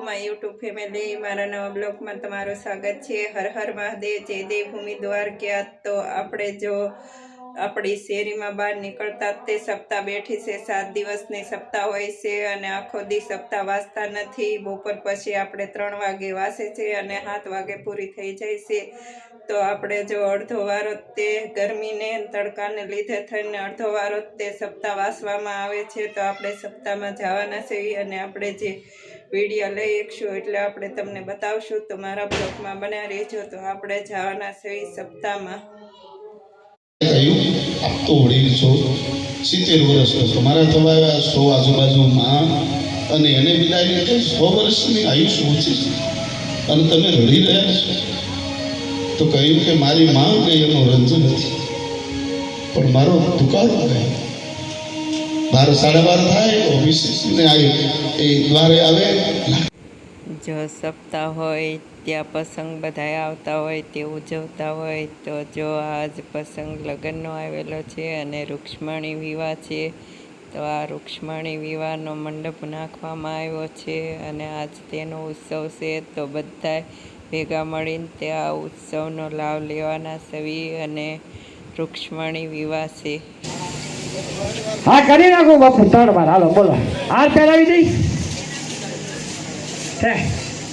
My YouTube family, મારા નવા બ્લોગમાં તમારું સ્વાગત છે। હર હર મહાદેવ, જય દેવભૂમિ દ્વારકા। તો આપણે જો આપણી શેરીમાં બહાર નીકળતા તે સપ્તાહ બેઠી છે। 7 દિવસની સપ્તાહ હોય છે અને આખો દી સપ્તાહ વાંચતા નથી। બપોર પછી આપણે 3 વાગે વાંચે છે અને 7 વાગે પૂરી થઈ જાય છે। તો આપણે જો અડધો વારો તે ગરમીને તડકાને લીધે થઈને અડધો વારો તે સપ્તાહ વાંચવામાં આવે છે। તો આપણે સપ્તાહમાં જવાના છે અને આપણે જે વિડીયો લઈ શકશું એટલે આપણે તમને બતાવશું। તો મારા બ્લોગમાં બન્યા રહેજો। તો આપણે જવાના છે સપ્તાહમાં। આપતો વડીલ છો, 70 વર્ષનો તમારા થવા 100 આજુબાજુમાં, અને એને વિદાય તો 100 વર્ષની આયુષ્ય ઓછી છે અને તમે રડી રહ્યા છો। તો કહ્યું કે મારી માં ગઈ એનો રંજ નથી, પણ મારો દુકાળો ગયો। 12 12:30 થાય ઓફિસને એ દ્વારે આવે। જો સપ્તાહ હોય ત્યાં પ્રસંગ બધા આવતા હોય તે ઉજવતા હોય। તો જો આજ પ્રસંગ લગ્નનો આવેલો છે અને રૂક્ષ્મણી વિવાહ છે। તો આ રૂક્ષ્મણી વિવાહનો મંડપ નાખવામાં આવ્યો છે અને આજ તેનો ઉત્સવ છે। તો બધા ભેગા મળીને તે આ ઉત્સવનો લાભ લેવાના છે અને રૂક્ષ્મણી વિવાહ છે। હા, કરી નાખો બાપુ 3 વાર। હાલો બોલો, હાર પહેરાવી દઈ।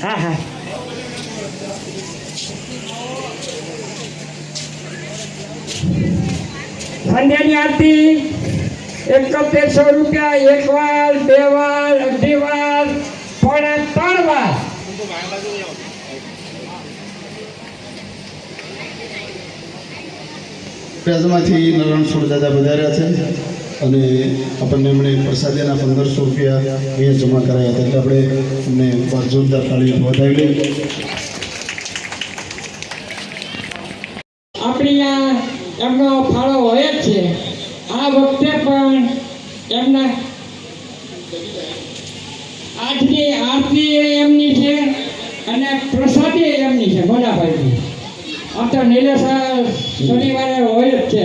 હા હા, સંધ્યાની આરતી 7100 રૂપિયા। 1 વાર, 2 વાર, 2.5 વાર, પોણા 3 વાર। રાજમાંથી નારાયણ સોળ દાદા વધાર્યા છે અને આપણને એમણે પ્રસાદીના 1500 રૂપિયા અહીંયા જમા કરાયા હતા। એટલે આપણે એમને જોરદાર તાળીઓ વધાવી લઈએ। આપણી એમનો ફાળો હોય જ છે। આ વખતે પણ એમના આજની આરતી એમની છે અને પ્રસાદી એમની છે મોટાભાઈની। આમ તો નિલેશ શનિવારે હોય જ છે।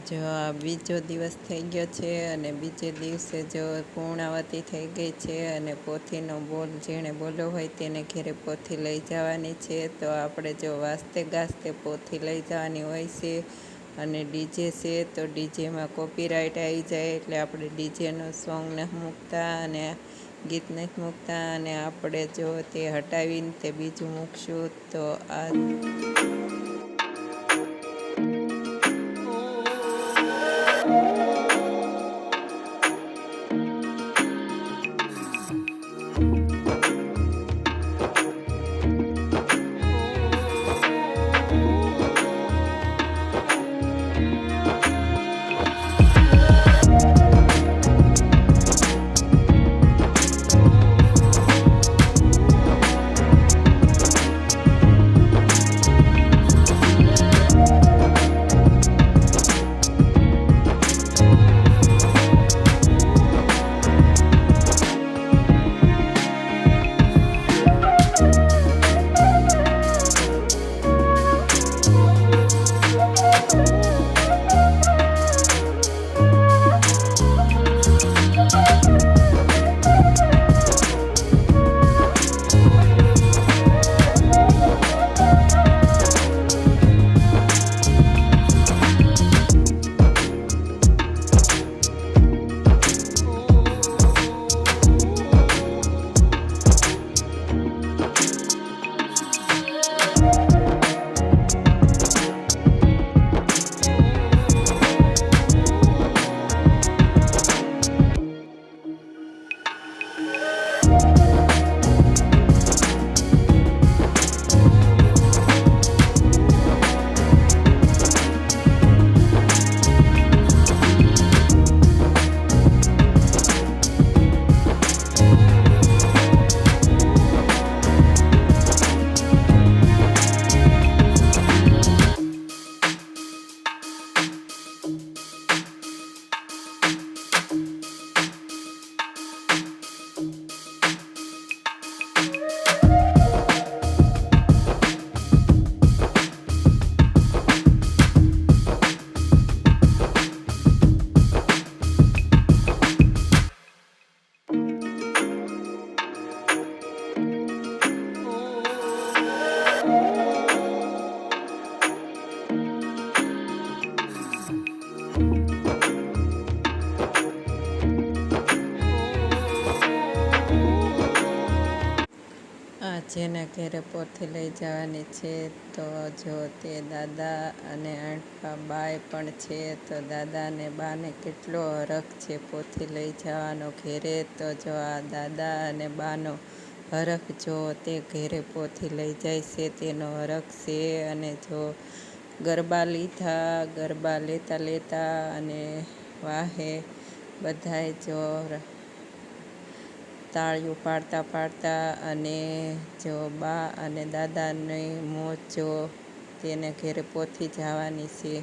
જો આ બીજો દિવસ થઈ ગયો છે અને બીજે દિવસે જો પૂર્ણાવતી થઈ ગઈ છે અને પોથીનો બોલ જેણે બોલ્યો હોય તેને ઘેરે પોથી લઈ જવાની છે। તો આપણે જો વાસ્તે ગાસ્તે પોથી લઈ જવાની હોય છે અને ડીજે છે। તો ડીજેમાં કોપીરાઇટ આવી જાય એટલે આપણે ડીજેનું સોંગ નથી મૂકતા અને ગીત નથી મૂકતા અને આપણે જો તે હટાવીને તે બીજું મૂકશું। તો આ જેના ઘેરે પોથી લઈ જવાની છે. તો જો તે દાદા અને આંટપા બાય પણ છે. તો દાદા અને બાને કેટલો હરખ છે પોથી લઈ જવાનો ઘેરે. તો જો આ દાદા અને બાનો હરખ જો તે ઘેરે પોથી લઈ જાય છે તેનો હરખ છે. અને જો ગરબા લીધા, ગરબા લેતા લેતા અને વાહે બધાય જો તાળીઓ પાડતા પાડતા અને જો બા અને દાદાની મોજ જો તેને ઘેરે પોથી જવાની છે.